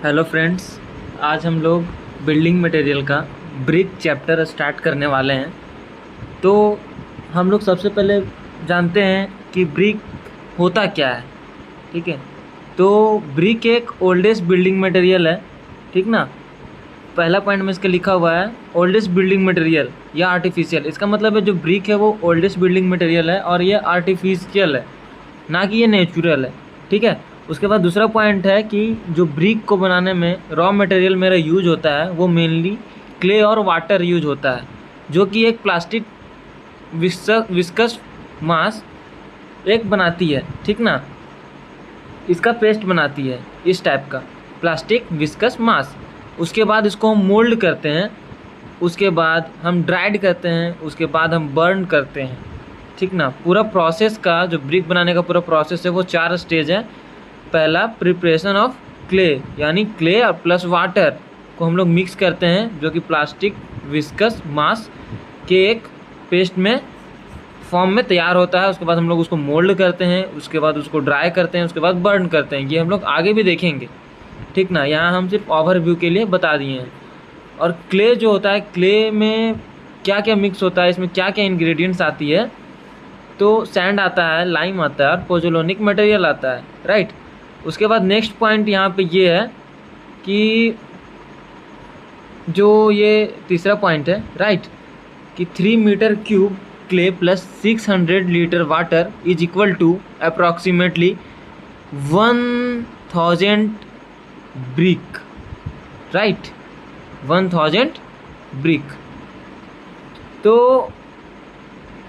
Hello friends, आज हम लोग बिल्डिंग मटेरियल का ब्रिक चैप्टर स्टार्ट करने वाले हैं। तो हम लोग सबसे पहले जानते हैं कि ब्रिक होता क्या है। ठीक है, तो ब्रिक एक ओल्डेस्ट बिल्डिंग मटेरियल है। ठीक ना, पहला पॉइंट में इसका लिखा हुआ है ओल्डेस्ट बिल्डिंग मटेरियल या आर्टिफिशियल। इसका मतलब है जो ब्रिक है वो ओल्डेस्ट बिल्डिंग मटेरियल है और ये आर्टिफिशियल है, ना कि ये नेचुरल है। ठीक है, उसके बाद दूसरा पॉइंट है कि जो ब्रिक को बनाने में रॉ मटेरियल मेरा यूज होता है वो मेनली क्ले और वाटर यूज होता है, जो कि एक प्लास्टिक विस्कस मास एक बनाती है। ठीक ना, इसका पेस्ट बनाती है इस टाइप का प्लास्टिक विस्कस मास। उसके बाद इसको हम मोल्ड करते हैं, उसके बाद हम ड्राइड करते हैं, उसके बाद हम बर्न करते हैं। ठीक ना, पूरा प्रोसेस का जो ब्रिक बनाने का पूरा प्रोसेस है वो 4 स्टेज है। पहला प्रिपरेशन ऑफ क्ले, यानी क्ले और प्लस वाटर को हम लोग मिक्स करते हैं, जो कि प्लास्टिक विस्कस मास के एक पेस्ट में फॉर्म में तैयार होता है। उसके बाद हम लोग उसको मोल्ड करते हैं, उसके बाद उसको ड्राई करते हैं, उसके बाद बर्न करते हैं। ये हम लोग आगे भी देखेंगे। ठीक ना, यहाँ हम सिर्फ ओवरव्यू के लिए बता दिए हैं। और क्ले जो होता है, क्ले में क्या क्या मिक्स होता है, इसमें क्या क्या इंग्रेडिएंट्स आती है, तो सैंड आता है, लाइम आता है और पोजोलोनिक मटेरियल आता है। राइट, उसके बाद नेक्स्ट पॉइंट यहाँ पे ये है कि जो ये तीसरा पॉइंट है, राइट, कि 3 metre cube clay plus 600 litre water is equal to approximately 1000 brick. Right, 1000 brick. तो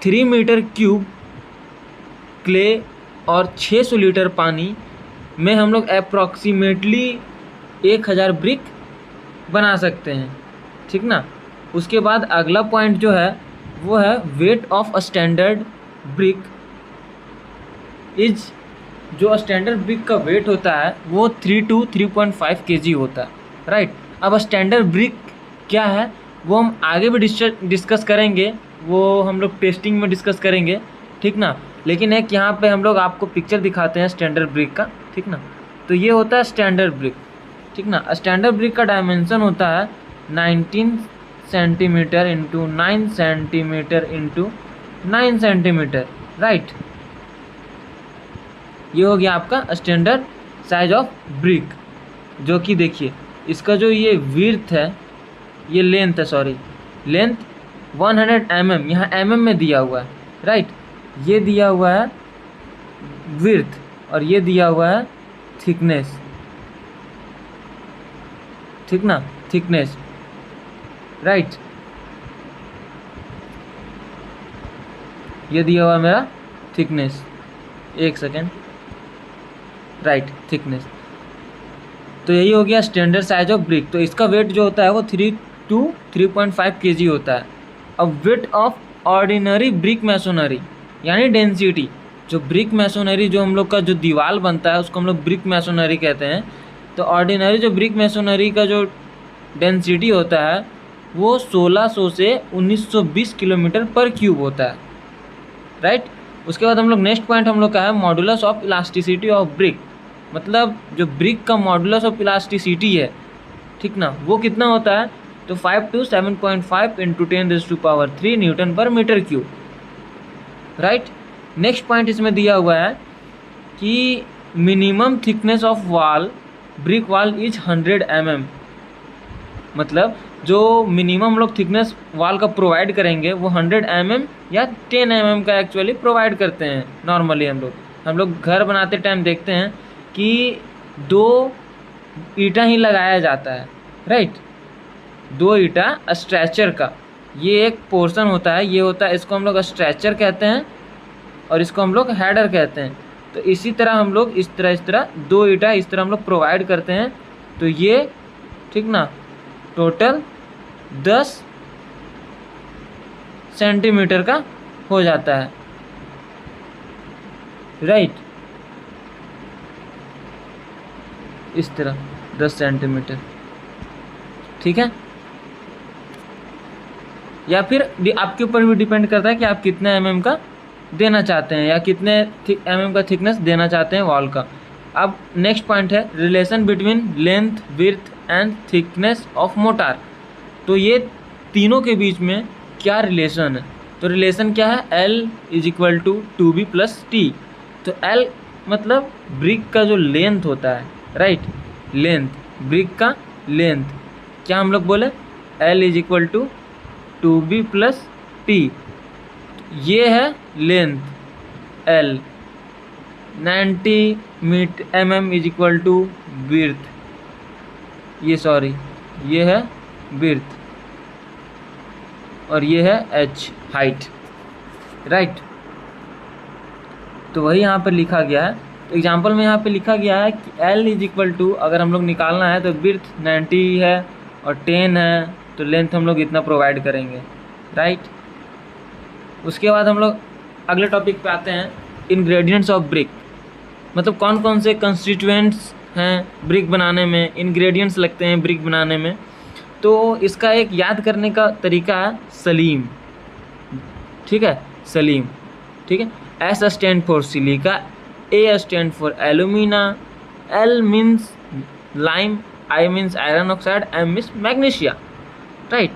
3 मीटर क्यूब क्ले और 600 लीटर पानी में हम लोग अप्रॉक्सीमेटली 1000 ब्रिक बना सकते हैं। ठीक ना, उसके बाद अगला पॉइंट जो है वो है weight of a standard brick is, जो स्टैंडर्ड ब्रिक का वेट होता है वो 3 to 3.5 kg होता है। राइट, अब स्टैंडर्ड ब्रिक क्या है वो हम आगे भी डिस्कस करेंगे, वो हम लोग टेस्टिंग में डिस्कस करेंगे। ठीक ना, लेकिन एक यहाँ पे हम लोग आपको पिक्चर दिखाते हैं स्टैंडर्ड ब्रिक का। ठीक ना, तो ये होता है स्टैंडर्ड ब्रिक। ठीक ना, स्टैंडर्ड ब्रिक का डायमेंशन होता है 19 centimetre into 9 centimetre into 9 centimetre. Right, ये हो गया आपका स्टैंडर्ड साइज ऑफ ब्रिक, जो कि देखिए इसका जो ये विड्थ है, ये लेंथ है, सॉरी लेंथ 100 mm, यहाँ mm में दिया हुआ है। राइट, ये दिया हुआ है विड्थ और ये दिया हुआ है थिकनेस। ठीक ना, थिकनेस। राइट, ये दिया हुआ है मेरा थिकनेस। एक सेकेंड, राइट, थिकनेस। तो यही हो गया स्टैंडर्ड साइज ऑफ ब्रिक। तो इसका वेट जो होता है वो 3 to 3.5 kg होता है। अब weight of ordinary brick masonry, यानी डेंसिटी, जो ब्रिक मैसोनरी जो हम लोग का जो दीवार बनता है उसको हम लोग ब्रिक मैसोनरी कहते हैं। तो ऑर्डिनरी जो ब्रिक मैसोनरी का जो डेंसिटी होता है वो 1600 से 1920 किलोमीटर पर क्यूब होता है। राइट, उसके बाद हम लोग नेक्स्ट पॉइंट हम लोग का है modulus of elasticity of brick, मतलब जो ब्रिक का मॉडुलस ऑफ इलास्टिसिटी है। ठीक ना, वो कितना होता है, तो 5 to 7.5 into 10⁻³ newton per metre cube. Right, next point इसमें दिया हुआ है कि minimum thickness of wall brick wall is 100 mm, मतलब जो मिनिमम हम लोग थिकनेस वॉल का प्रोवाइड करेंगे वो 100 mm या 10 mm का एक्चुअली प्रोवाइड करते हैं। नॉर्मली हम लोग घर बनाते टाइम देखते हैं कि 2 ईंटा ही लगाया जाता है। राइट, 2 ईंटा स्ट्रेचर का, ये एक पोर्शन होता है, ये होता है, इसको हम लोग स्ट्रेचर कहते हैं और इसको हम लोग हेडर कहते हैं। तो इसी तरह हम लोग इस तरह 2 ईंटा इस तरह हम लोग प्रोवाइड करते हैं। तो ये, ठीक ना, टोटल 10 सेंटीमीटर का हो जाता है। राइट, इस तरह 10 सेंटीमीटर। ठीक है, या फिर आपके ऊपर भी डिपेंड करता है कि आप कितने mm का देना चाहते हैं या कितने mm का थिकनेस देना चाहते हैं वॉल का। अब नेक्स्ट पॉइंट है relation between length, width and thickness of motor. तो ये तीनों के बीच में क्या रिलेशन है? तो रिलेशन क्या है? L is equal to 2B plus T. तो L मतलब ब्रिक का जो लेंथ होता है, राइट, लेंथ, ब्रिक का लेंथ क्या हम लोग बोले? L is equal to 2B plus T. ये है length L। 90 mm is equal to width, ये है विड्थ और ये है h, हाइट, राइट। तो वही यहाँ पर लिखा गया है। तो एग्जांपल में यहाँ पे लिखा गया है कि L इज इक्वल टू, अगर हम लोग निकालना है तो विड्थ 90 है और 10 है, तो लेंथ हम लोग इतना प्रोवाइड करेंगे, राइट। उसके बाद हम लोग अगले टॉपिक पे आते हैं, इंग्रेडिएंट्स ऑफ ब्रिक। मतलब कौन कौन से कंस्टिट्यूएंट्स हैं ब्रिक बनाने में, इंग्रेडिएंट्स लगते हैं ब्रिक बनाने में। तो इसका एक याद करने का तरीका है सलीम, ठीक है, सलीम, ठीक है। S stand for silica, A stand for alumina, L means lime, I means iron oxide, M means magnesia, right.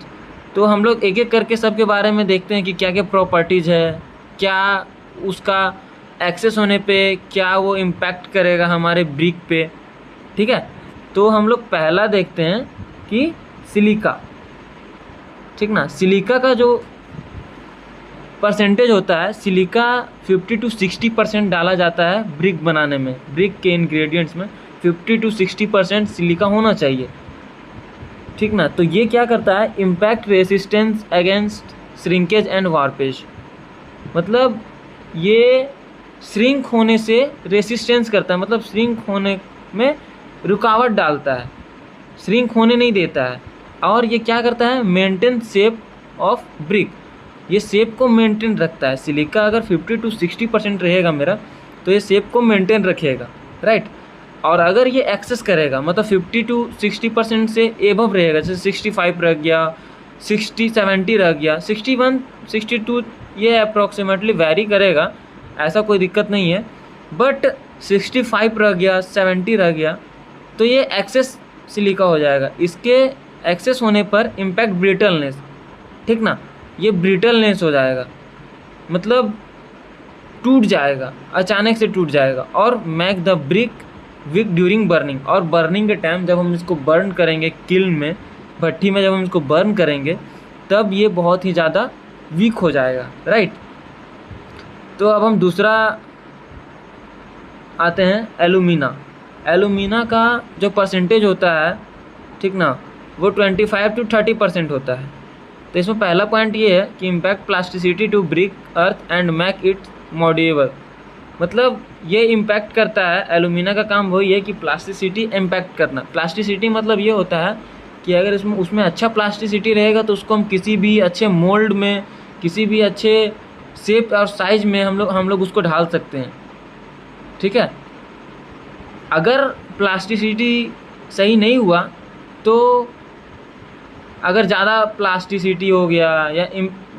तो हम लोग एक एक करके सबके बारे में देखते हैं कि क्या क्या प्रॉपर्टीज़ है, क्या उसका एक्सेस होने पे क्या वो इम्पैक्ट करेगा हमारे ब्रिक पे, ठीक है। तो हम लोग पहला देखते हैं कि सिलिका, ठीक ना। सिलिका का जो परसेंटेज होता है, सिलिका 50 to 60% डाला जाता है ब्रिक बनाने में। ब्रिक के इंग्रेडिएंट्स में 50 to 60% सिलिका होना चाहिए, ठीक ना। तो ये क्या करता है? Impact resistance against shrinkage and warpage. मतलब ये श्रिंक होने से रेसिस्टेंस करता है, मतलब श्रिंक होने में रुकावट डालता है, श्रिंक होने नहीं देता है। और ये क्या करता है? मेंटेन शेप ऑफ ब्रिक, ये शेप को मेंटेन रखता है। सिलिका अगर 50 to 60% रहेगा मेरा, तो ये शेप को मेंटेन रखेगा, राइट। और अगर ये एक्सेस करेगा, मतलब 50 to 60% से एबव रहेगा, जैसे 65 रह गया, 60, 70 रह गया, 61, 62, ये अप्रॉक्सीमेटली वैरी करेगा, ऐसा कोई दिक्कत नहीं है। बट 65 रह गया, 70 रह गया, तो ये एक्सेस सिलिका हो जाएगा। इसके एक्सेस होने पर इम्पैक्ट ब्रिटलनेस, ठीक ना, ये ब्रिटलनेस हो जाएगा, मतलब टूट जाएगा, अचानक से टूट जाएगा। और make the brick weak during burning, और बर्निंग के टाइम जब हम इसको बर्न करेंगे किल्न में, भट्टी में जब हम इसको बर्न करेंगे, तब ये बहुत ही ज़्यादा वीक हो जाएगा, राइट। तो अब हम दूसरा आते हैं एलुमिना। एलुमिना का जो परसेंटेज होता है, ठीक ना, वो 25 to 30% होता है। तो इसमें पहला पॉइंट ये है कि impact plasticity to brick earth and make it modulable. मतलब ये इम्पैक्ट करता है, एलुमिना का काम वही है कि प्लास्टिसिटी इम्पैक्ट करना। प्लास्टिसिटी मतलब ये होता है कि अगर उसमें अच्छा प्लास्टिसिटी रहेगा तो उसको हम किसी भी अच्छे मोल्ड में, किसी भी अच्छे शेप और साइज में हम लोग उसको ढाल सकते हैं, ठीक है। अगर प्लास्टिसिटी सही नहीं हुआ, तो अगर ज़्यादा प्लास्टिसिटी हो गया या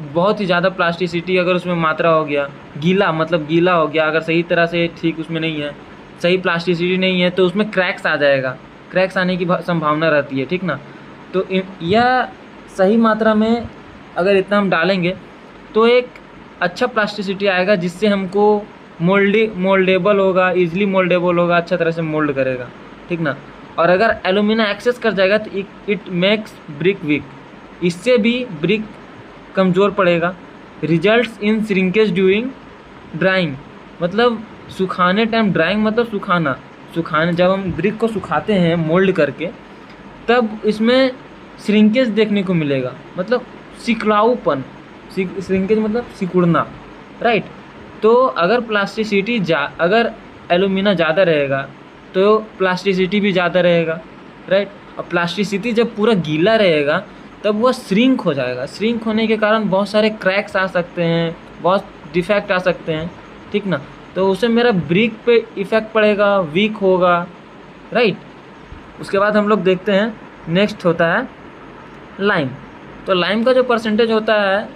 बहुत ही ज़्यादा प्लास्टिसिटी अगर उसमें मात्रा हो गया, गीला मतलब गीला हो गया, अगर सही तरह से ठीक उसमें नहीं है, सही प्लास्टिसिटी नहीं है, तो उसमें क्रैक्स आ जाएगा, क्रैक्स आने की संभावना रहती है, ठीक ना। तो यह सही मात्रा में अगर इतना हम डालेंगे तो एक अच्छा प्लास्टिसिटी आएगा, जिससे हमको मोल्डेबल होगा, ईजिली मोल्डेबल होगा, अच्छा तरह से मोल्ड करेगा, ठीक ना। और अगर एलुमिना एक्सेस कर जाएगा तो इट मेक्स ब्रिक वीक, इससे भी ब्रिक कमज़ोर पड़ेगा। Results in shrinkage during drawing, मतलब सुखाने टाइम, ड्राइंग मतलब सुखाने जब हम ब्रिक को सुखाते हैं मोल्ड करके, तब इसमें श्रिंकेज देखने को मिलेगा, मतलब सिकुड़ाऊपन, श्रिंकेज मतलब सिकुड़ना, राइट। तो अगर प्लास्टिसिटी अगर एलुमिना ज़्यादा रहेगा तो प्लास्टिसिटी भी ज़्यादा रहेगा, राइट। और प्लास्टिसिटी जब पूरा गीला रहेगा तब वह श्रिंक हो जाएगा। श्रिंक होने के कारण बहुत सारे क्रैक्स आ सकते हैं, बहुत डिफेक्ट आ सकते हैं, ठीक ना। तो उससे मेरा ब्रिक पे इफ़ेक्ट पड़ेगा, वीक होगा, राइट। उसके बाद हम लोग देखते हैं, नेक्स्ट होता है लाइम। तो लाइम का जो परसेंटेज होता है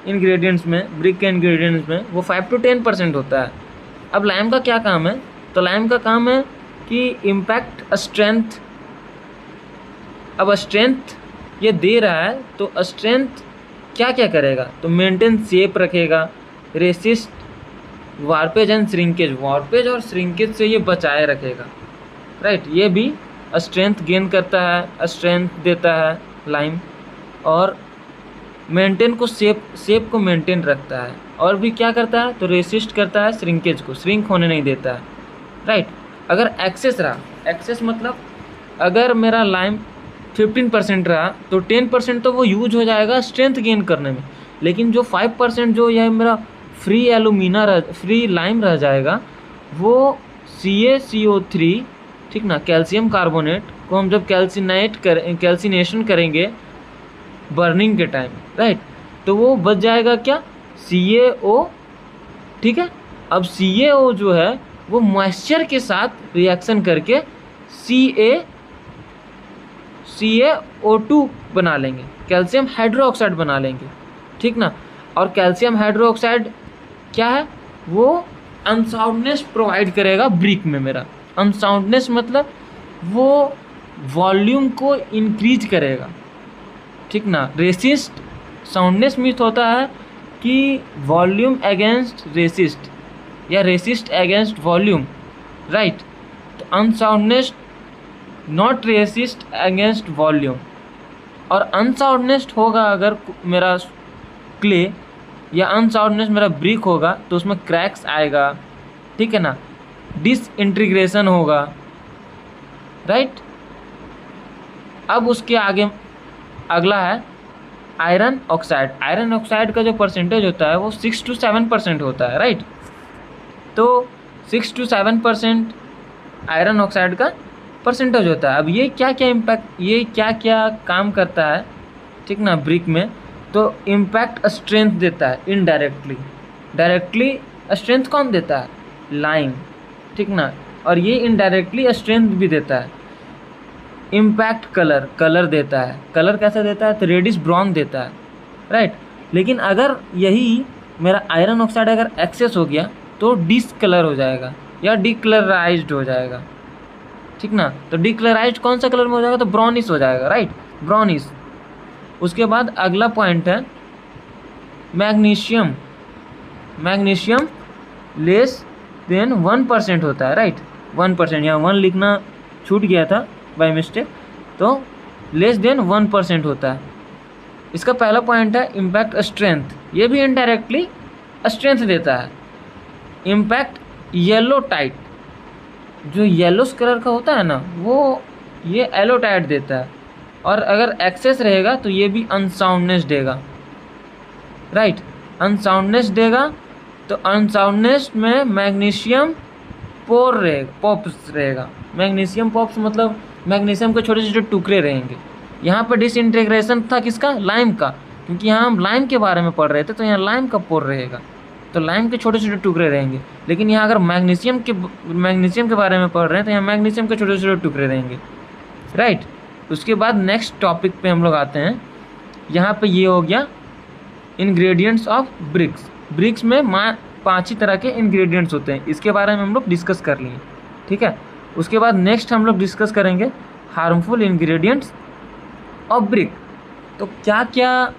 इंग्रेडिएंट्स में, ब्रिक के इंग्रेडिएंट्स में, वो 5 to 10% होता है। अब लाइम का क्या काम है? तो लाइम का काम है कि इम्पैक्ट स्ट्रेंथ, अब स्ट्रेंथ ये दे रहा है तो स्ट्रेंथ क्या क्या करेगा, तो मेंटेन शेप रखेगा, रेसिस्ट वार्पेज एंड श्रिंकेज, वार्पेज और श्रिंकेज से ये बचाए रखेगा, राइट। ये भी स्ट्रेंथ गेन करता है, स्ट्रेंथ देता है लाइम, और मेंटेन को शेप को मेंटेन रखता है, और भी क्या करता है, तो रेसिस्ट करता है श्रिंकेज को, श्रिंक होने नहीं देता है, राइट। अगर एक्सेस रहा, एक्सेस मतलब अगर मेरा लाइम 15% रहा तो 10% तो वो यूज हो जाएगा स्ट्रेंथ गेन करने में, लेकिन जो 5% जो यह मेरा फ्री लाइम रह जाएगा वो CaCO3, ठीक ना, कैल्शियम कार्बोनेट को हम जब कैल्सिनेशन करेंगे बर्निंग के टाइम, राइट, तो वो बच जाएगा क्या, CaO, ठीक है। अब CaO जो है वो मॉइस्चर के साथ रिएक्शन करके CaO2 बना लेंगे, कैल्शियम हाइड्रोक्साइड बना लेंगे, ठीक ना। और कैल्शियम हाइड्रोक्साइड क्या है, वो अनसाउंडनेस प्रोवाइड करेगा ब्रिक में। मेरा अनसाउंडनेस मतलब वो वॉल्यूम को इंक्रीज करेगा, ठीक ना। रेसिस्ट, साउंडनेस मीन्स होता है कि वॉल्यूम अगेंस्ट रेसिस्ट या रेसिस्ट अगेंस्ट वॉल्यूम, राइट। तो unsoundness not resist against volume, और अनसाउंडनेस होगा अगर मेरा क्ले या अनसाउंडनेस मेरा ब्रिक होगा तो उसमें क्रैक्स आएगा, ठीक है ना, डिसइंटीग्रेशन होगा, राइट। अब उसके आगे अगला है आयरन ऑक्साइड। आयरन ऑक्साइड का जो परसेंटेज होता है वो 6 to 7% होता है, राइट। तो 6 to 7% आयरन ऑक्साइड का परसेंटेज होता है। अब ये क्या क्या इम्पैक्ट, ये क्या क्या काम करता है, ठीक ना, ब्रिक में, तो इम्पैक्ट स्ट्रेंथ देता है इनडायरेक्टली। डायरेक्टली स्ट्रेंथ कौन देता है, लाइम, ठीक ना, और ये इनडायरेक्टली स्ट्रेंथ भी देता है। इम्पैक्ट कलर देता है। कलर कैसे देता है, तो रेडिश ब्राउन देता है, राइट। लेकिन अगर यही मेरा आयरन ऑक्साइड अगर एक्सेस हो गया तो डिसकलर हो जाएगा या डिकलराइज्ड हो जाएगा, ठीक ना। तो डिकलराइज्ड कौन सा कलर में हो जाएगा, तो ब्राउनिश हो जाएगा, राइट, ब्राउनिश। उसके बाद अगला पॉइंट है मैग्नीशियम। मैग्नीशियम लेस देन 1% होता है, राइट, 1%, यहाँ 1 लिखना छूट गया था बाय मिस्टेक, तो लेस देन 1% होता है। इसका पहला पॉइंट है इम्पैक्ट स्ट्रेंथ, ये भी इनडायरेक्टली स्ट्रेंथ देता है। इम्पैक्ट येलो टाइट, जो येलोस कलर का होता है ना, वो ये येलो टाइट देता है। और अगर एक्सेस रहेगा तो ये भी अनसाउंडनेस देगा, राइट, अनसाउंडनेस देगा। तो अनसाउंडनेस में मैग्नीशियम पॉप्स रहेगा। मैग्नीशियम पॉप्स मतलब मैग्नीशियम के छोटे छोटे टुकड़े रहेंगे। यहाँ पर डिसइंटीग्रेशन था किसका, लाइम का, क्योंकि यहाँ हम लाइम के बारे में पढ़ रहे थे, तो यहाँ लाइम का पोर रहेगा, तो लाइम के छोटे छोटे टुकड़े रहेंगे। लेकिन यहाँ अगर मैग्नीशियम के बारे में पढ़ रहे हैं तो यहाँ मैग्नीशियम के छोटे छोटे टुकड़े रहेंगे, राइट। उसके बाद नेक्स्ट टॉपिक पे हम लोग आते हैं। यहाँ पे ये हो गया इंग्रेडिएंट्स ऑफ ब्रिक्स। ब्रिक्स में 5 ही तरह के इंग्रेडिएंट्स होते हैं, इसके बारे में हम लोग डिस्कस कर लिए, ठीक है। उसके बाद नेक्स्ट हम लोग डिस्कस करेंगे हार्मफुल इंग्रेडिएंट्स ऑफ ब्रिक। तो क्या क्या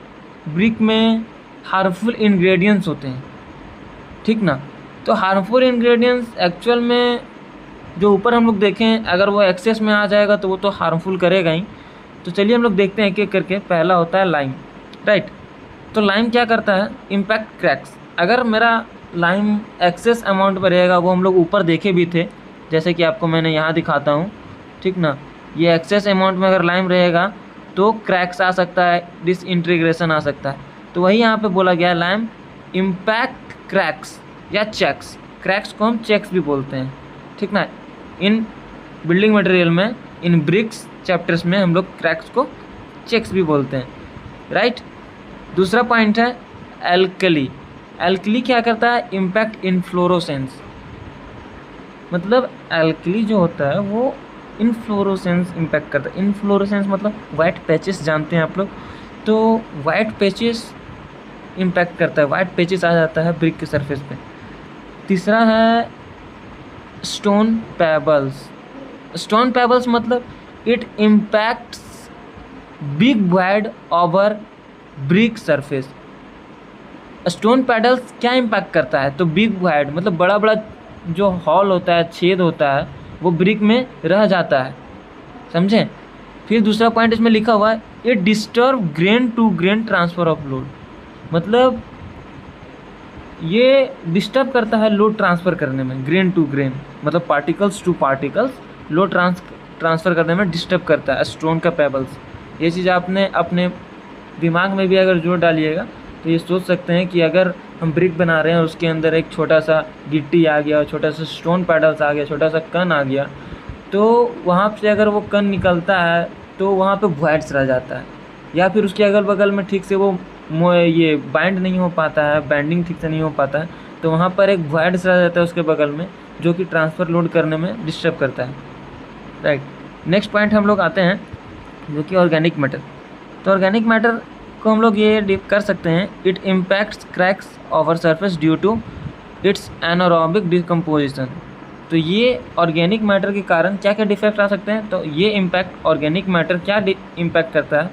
ब्रिक में हार्मफुल इंग्रेडिएंट्स होते हैं, ठीक ना। तो हार्मफुल इंग्रेडिएंट्स एक्चुअल में जो ऊपर हम लोग देखें, अगर वो एक्सेस में आ जाएगा तो वो तो हार्मफुल करेगा ही। तो चलिए हम लोग देखते हैं एक एक करके। पहला होता है लाइम, राइट। तो लाइम क्या करता है, इम्पैक्ट क्रैक्स। अगर मेरा लाइम एक्सेस अमाउंट में रहेगा, वो हम लोग ऊपर देखे भी थे, जैसे कि आपको मैंने यहाँ दिखाता हूँ, ठीक ना। ये एक्सेस अमाउंट में अगर लाइम रहेगा तो क्रैक्स आ सकता है, डिसइंटीग्रेशन आ सकता है। तो वही यहाँ पे बोला गया है, लाइम इम्पैक्ट क्रैक्स या चेक्स। क्रैक्स को हम चेक्स भी बोलते हैं, ठीक ना। इन बिल्डिंग मटेरियल में, इन ब्रिक्स चैप्टर्स में हम लोग क्रैक्स को चेक्स भी बोलते हैं, राइट। दूसरा पॉइंट है एल्कली। एल्कली क्या करता है, इम्पैक्ट इनफ्लोरोसेंस। मतलब एल्कली जो होता है वो इनफ्लोरोसेंस इम्पैक्ट करता है। इनफ्लोरोसेंस मतलब वाइट पैचेस, जानते हैं आप लोग, तो वाइट पैचेस इम्पैक्ट करता है, वाइट पैचेस आ जाता है ब्रिक के सरफेस पे। तीसरा है स्टोन पेबल्स। स्टोन पेबल्स मतलब it impacts big void over brick surface. Stone paddles क्या इम्पैक्ट करता है, तो बिग वॉइड मतलब बड़ा बड़ा जो हॉल होता है, छेद होता है, वो ब्रिक में रह जाता है, समझें। फिर दूसरा पॉइंट इसमें लिखा हुआ है it disturb grain to grain transfer of load, मतलब ये डिस्टर्ब करता है लोड ट्रांसफ़र करने में, ग्रेन टू ग्रेन मतलब particles to particles load transfer करने में डिस्टर्ब करता है स्टोन का पेबल्स। ये चीज़ आपने अपने दिमाग में भी अगर जोड़ डालिएगा तो ये सोच सकते हैं कि अगर हम ब्रिक बना रहे हैं और उसके अंदर एक छोटा सा गिट्टी आ गया, छोटा सा स्टोन पैडल्स आ गया, छोटा सा कण आ गया, तो वहाँ से अगर वो कण निकलता है तो वहाँ पे वॉइड्स रह जाता है, या फिर उसके अगल बगल में ठीक से वो ये बाइंड नहीं हो पाता है, बैंडिंग ठीक से नहीं हो पाता है, तो वहाँ पर एक वॉइड्स रह जाता है उसके बगल में, जो कि ट्रांसफ़र लोड करने में डिस्टर्ब करता है, राइट। नेक्स्ट पॉइंट हम लोग आते हैं जो कि ऑर्गेनिक मैटर। तो ऑर्गेनिक मैटर को हम लोग ये कर सकते हैं it impacts cracks over surface due to its anaerobic decomposition. तो ये ऑर्गेनिक मैटर के कारण क्या क्या डिफेक्ट आ सकते हैं, तो ये इम्पैक्ट ऑर्गेनिक मैटर क्या इम्पैक्ट करता है,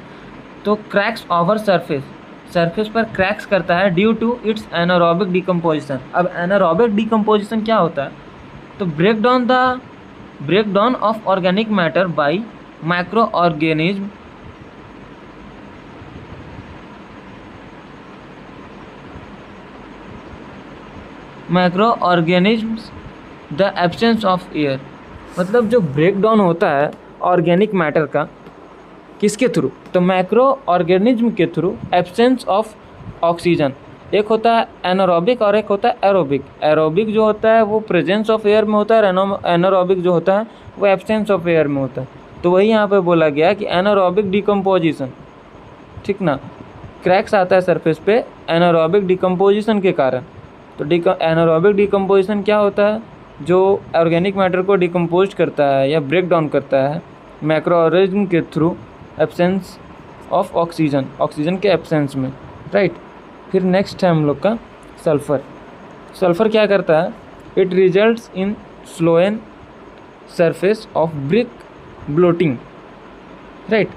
तो क्रैक्स ओवर सरफेस पर क्रैक्स करता है due to its anaerobic decomposition. अब एनारोबिक डिकम्पोजिशन क्या होता है, तो breakdown of organic matter by micro organisms the absence of air, मतलब जो ब्रेकडाउन होता है ऑर्गेनिक मैटर का किसके थ्रू, तो माइक्रो ऑर्गेनिज्म के थ्रू एब्सेंस ऑफ ऑक्सीजन। एक होता है एनारोबिक और एक होता है एरोबिक। एरोबिक जो होता है वो प्रेजेंस ऑफ एयर में होता है और एनारोबिक जो होता है वो एब्सेंस ऑफ एयर में होता है। तो वही यहाँ पे बोला गया कि एनारोबिक डिकम्पोजिशन, ठीक ना, क्रैक्स आता है सरफेस पे एनारोबिक डिकम्पोजिशन के कारण। तो एनारोबिक डिकम्पोजिशन क्या होता है, जो ऑर्गेनिक मैटर को डिकम्पोज करता है या ब्रेक डाउन करता है माइक्रो ऑर्गेनिज्म के थ्रू एब्सेंस ऑफ ऑक्सीजन के एब्सेंस में, राइट। फिर नेक्स्ट है हम लोग का सल्फ़र क्या करता है, it results in swollen surface of brick bloating, right.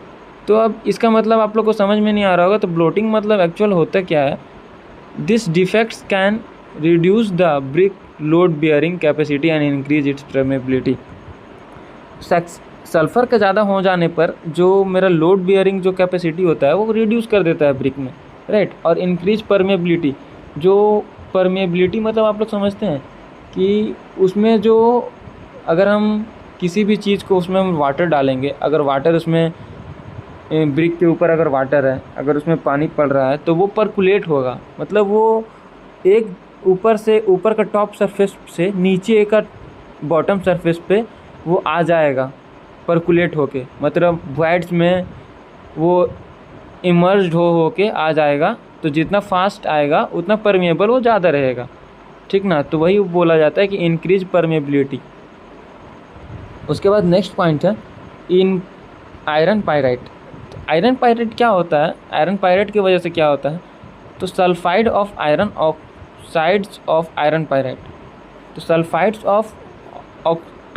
तो अब इसका मतलब आप लोग को समझ में नहीं आ रहा होगा, तो ब्लोटिंग मतलब एक्चुअल होता क्या है, this defects can reduce the brick load bearing capacity and increase its permeability. Sulphur का ज़्यादा हो जाने पर जो मेरा लोड बियरिंग जो कैपेसिटी होता है वो रिड्यूस कर देता है ब्रिक में, राइट। और इंक्रीज परमेबिलिटी, जो परमेबिलिटी मतलब आप लोग समझते हैं कि उसमें जो अगर हम किसी भी चीज़ को उसमें हम वाटर डालेंगे, अगर वाटर उसमें ब्रिक के ऊपर अगर वाटर है, अगर उसमें पानी पड़ रहा है तो वो परकुलेट होगा, मतलब वो एक ऊपर का टॉप सरफेस से नीचे का बॉटम सरफेस पे वो आ जाएगा परकुलेट होके, मतलब वॉइड्स में वो इमर्ज्ड हो के आ जाएगा। तो जितना फास्ट आएगा उतना परमेबल वो ज़्यादा रहेगा, ठीक ना। तो वही बोला जाता है कि इंक्रीज परमेबिलिटी। उसके बाद नेक्स्ट पॉइंट है इन आयरन पायराइट। तो आयरन पायराइट क्या होता है, आयरन पायराइट की वजह से क्या होता है, तो sulphide of iron oxides of iron pyrite. तो सल्फाइड्स ऑफ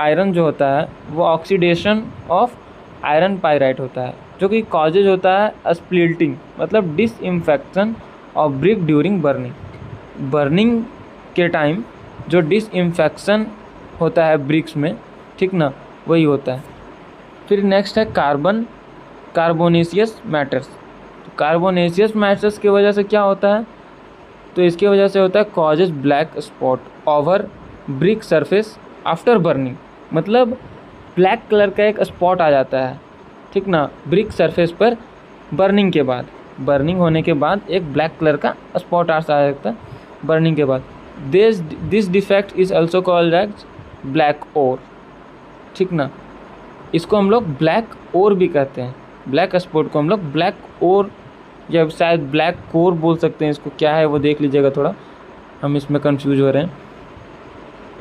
आयरन जो होता है वो ऑक्सीडेशन ऑफ आयरन पायराइट होता है, जो कि कॉजेज होता है स्प्लिटिंग, मतलब disinfection of brick during burning के टाइम जो डिसइंफेक्शन होता है ब्रिक्स में, ठीक ना, वही होता है। फिर नेक्स्ट है कार्बोनेशियस मैटर्स। तो कार्बोनेशियस मैटर्स की वजह से क्या होता है, तो इसकी वजह से होता है causes black spot over brick surface after burning, मतलब ब्लैक कलर का एक स्पॉट आ जाता है, ठीक ना, ब्रिक सरफेस पर बर्निंग के बाद, बर्निंग होने के बाद एक ब्लैक कलर का स्पॉट आ जाता है बर्निंग के बाद। This defect is also called as black core, ठीक ना। इसको हम लोग ब्लैक ओर भी कहते हैं, ब्लैक स्पॉट को हम लोग ब्लैक ओर या शायद ब्लैक कोर बोल सकते हैं। इसको क्या है वो देख लीजिएगा, थोड़ा हम इसमें कंफ्यूज हो रहे हैं।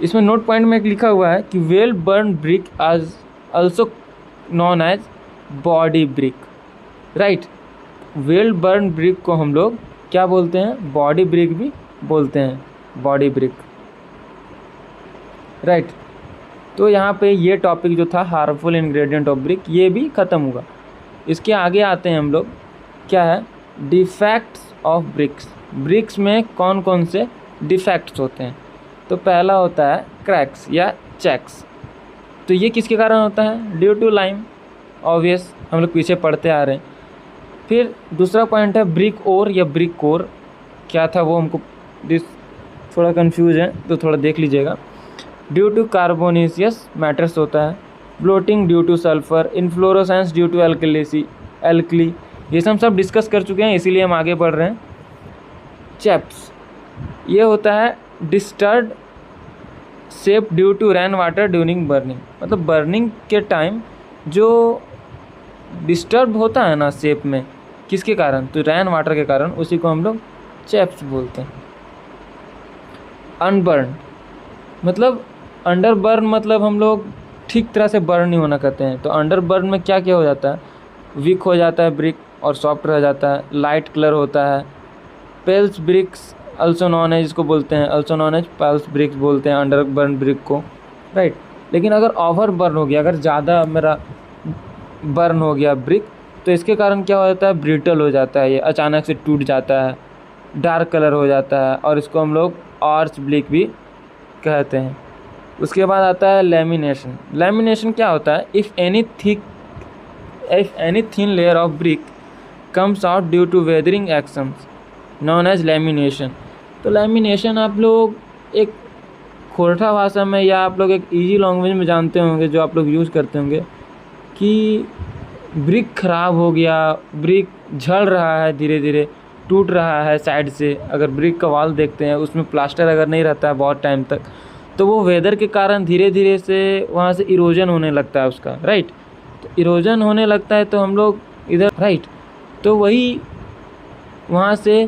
इसमें नोट पॉइंट में एक लिखा हुआ है कि well burn brick as also known as body brick, right. Well burn brick को हम लोग क्या बोलते हैं, बॉडी ब्रिक भी बोलते हैं, बॉडी ब्रिक, राइट। तो यहाँ पे ये टॉपिक जो था हार्मफुल इंग्रेडिएंट ऑफ ब्रिक ये भी ख़त्म हुआ। इसके आगे आते हैं हम लोग, क्या है डिफेक्ट्स ऑफ ब्रिक्स। ब्रिक्स में कौन कौन से डिफेक्ट्स होते हैं। तो पहला होता है क्रैक्स या चेक्स। तो ये किसके कारण होता है, ड्यू टू लाइम, ऑब्वियस, हम लोग पीछे पढ़ते आ रहे हैं। फिर दूसरा पॉइंट है ब्रिक ओर या ब्रिक कोर, क्या था वो हमको थोड़ा कंफ्यूज है तो थोड़ा देख लीजिएगा। ड्यू टू कार्बोनेसियस मैटर्स होता है, bloating due to sulphur, efflorescence due to alkali, ये सब डिस्कस कर चुके हैं, इसीलिए हम आगे बढ़ रहे हैं। चैप्स, ये होता है disturb shape due to rain water during burning, मतलब बर्निंग के टाइम जो डिस्टर्ब होता है ना शेप में, किसके कारण, तो रेन वाटर के कारण, उसी को हम लोग चैप्स बोलते हैं। अनबर्न, मतलब अंडर बर्न, मतलब हम लोग ठीक तरह से बर्न नहीं होना कहते हैं। तो अंडर बर्न में क्या क्या हो जाता है, वीक हो जाता है ब्रिक और सॉफ्ट रह जाता है, लाइट कलर होता है। पेल्स ब्रिक्स अल्सो नॉन है, जिसको बोलते हैं also known as pales bricks बोलते हैं अंडर बर्न ब्रिक को, राइट। लेकिन अगर ओवर बर्न हो गया, अगर ज़्यादा मेरा बर्न हो गया ब्रिक, तो इसके कारण क्या हो जाता है, ब्रिटल हो जाता है, ये अचानक से टूट जाता है, डार्क कलर हो जाता है, और इसको हम लोग आर्च ब्रिक भी कहते हैं। उसके बाद आता है लैमिनेशन। लैमिनेशन क्या होता है, if any thin layer of brick comes out due to weathering actions known as lamination. तो लैमिनेशन आप लोग एक खोरठा भाषा में या आप लोग एक इजी लैंग्वेज में जानते होंगे, जो आप लोग यूज़ करते होंगे, कि ब्रिक ख़राब हो गया, ब्रिक झड़ रहा है, धीरे धीरे टूट रहा है साइड से। अगर ब्रिक का वॉल देखते हैं, उसमें प्लास्टर अगर नहीं रहता है बहुत टाइम तक, तो वो वेदर के कारण धीरे धीरे से वहाँ से इरोजन होने लगता है उसका, राइट। तो इरोजन होने लगता है तो हम लोग इधर, राइट, तो वही वहाँ से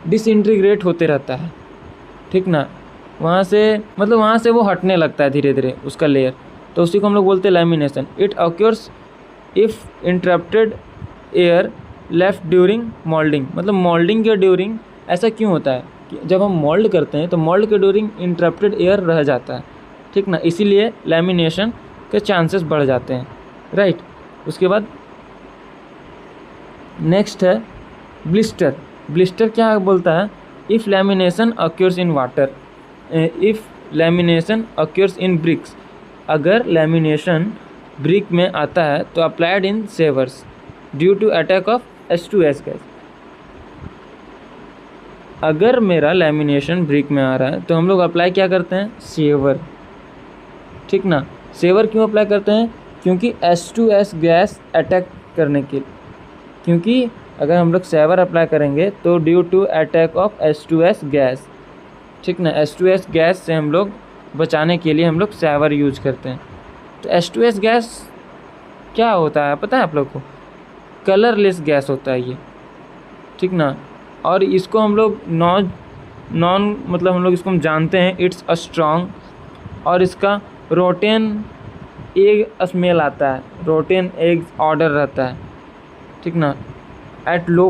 डिसइंटीग्रेट होते रहता है, ठीक ना, वहाँ से मतलब वहाँ से वो हटने लगता है धीरे धीरे उसका लेयर, तो उसी को हम लोग बोलते हैं lamination. It occurs if interrupted air left during moulding, मतलब मोल्डिंग के ड्यूरिंग ऐसा क्यों होता है कि जब हम मोल्ड करते हैं तो मोल्ड के ड्यूरिंग इंटरप्टेड एयर रह जाता है, ठीक ना, इसीलिए लैमिनेशन के चांसेस बढ़ जाते हैं, राइट। उसके बाद नेक्स्ट है ब्लिस्टर। ब्लिस्टर क्या बोलता है, if lamination occurs in water, if lamination occurs in bricks, अगर लैमिनेशन ब्रिक में आता है तो applied in sewers due to attack of H2S gas. अगर मेरा लैमिनेशन ब्रिक में आ रहा है तो हम लोग अप्लाई क्या करते हैं, सेवर, ठीक ना। सेवर क्यों अप्लाई करते हैं, क्योंकि H2S गैस अटैक करने के, क्योंकि अगर हम लोग सेवर अप्लाई करेंगे तो due to attack of H2S gas, ठीक ना, H2S गैस से हम लोग बचाने के लिए हम लोग सेवर यूज करते हैं। तो H2S गैस क्या होता है पता है आप लोग को, कलरलेस गैस होता है ये, ठीक ना। और इसको हम लोग नॉन मतलब हम लोग इसको हम जानते हैं इट्स अ स्ट्रॉन्ग, और इसका रोटेन एग स्मेल आता है, रोटेन एग ऑर्डर रहता है, ठीक ना, एट लो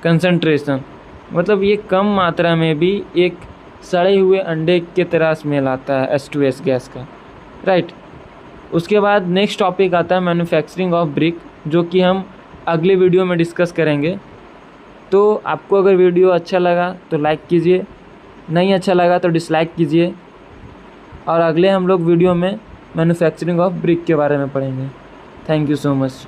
कंसंट्रेशन, मतलब ये कम मात्रा में भी एक सड़े हुए अंडे के तरह स्मेल आता है H2S गैस का, राइट। उसके बाद नेक्स्ट टॉपिक आता है मैन्युफैक्चरिंग ऑफ ब्रिक, जो कि हम अगले वीडियो में डिस्कस करेंगे। तो आपको अगर वीडियो अच्छा लगा तो लाइक कीजिए, नहीं अच्छा लगा तो डिसलाइक कीजिए, और अगले हम लोग वीडियो में मैन्युफैक्चरिंग ऑफ ब्रिक के बारे में पढ़ेंगे। Thank you so much.